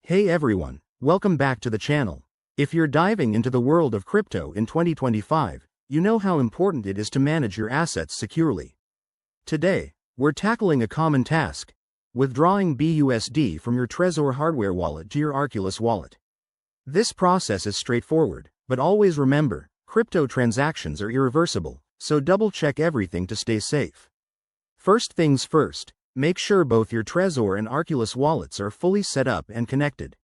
Hey everyone, welcome back to the channel. If you're diving into the world of crypto in 2025, you know how important it is to manage your assets securely. Today, we're tackling a common task: withdrawing BUSD from your Trezor hardware wallet to your Arculus wallet. This process is straightforward, but always remember, crypto transactions are irreversible, so double-check everything to stay safe. First things first, make sure both your Trezor and Arculus wallets are fully set up and connected.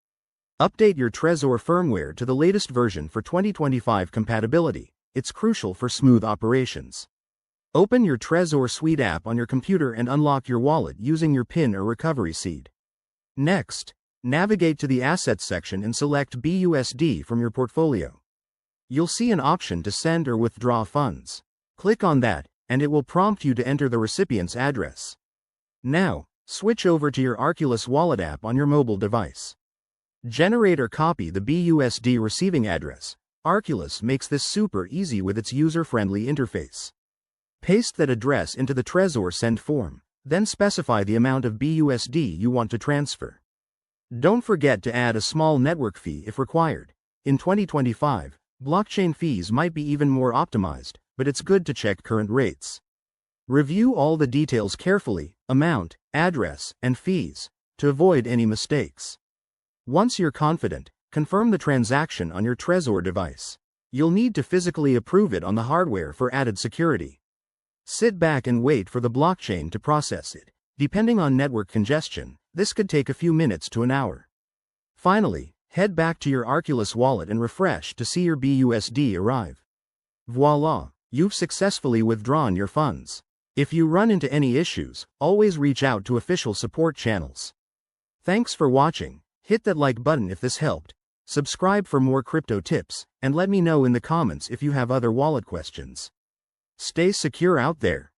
Update your Trezor firmware to the latest version for 2025 compatibility. It's crucial for smooth operations. Open your Trezor Suite app on your computer and unlock your wallet using your PIN or recovery seed. Next, navigate to the Assets section and select BUSD from your portfolio. You'll see an option to send or withdraw funds. Click on that, and it will prompt you to enter the recipient's address. Now, switch over to your Arculus wallet app on your mobile device. Generate or copy the BUSD receiving address. Arculus makes this super easy with its user-friendly interface. Paste that address into the Trezor send form, then specify the amount of BUSD you want to transfer. Don't forget to add a small network fee if required. In 2025, blockchain fees might be even more optimized, but it's good to check current rates. Review all the details carefully: amount, address, and fees, to avoid any mistakes. Once you're confident, confirm the transaction on your Trezor device. You'll need to physically approve it on the hardware for added security. Sit back and wait for the blockchain to process it. Depending on network congestion, this could take a few minutes to an hour. Finally, head back to your Arculus wallet and refresh to see your BUSD arrive. Voila! You've successfully withdrawn your funds. If you run into any issues, always reach out to official support channels. Thanks for watching. Hit that like button if this helped. Subscribe for more crypto tips, and let me know in the comments if you have other wallet questions. Stay secure out there.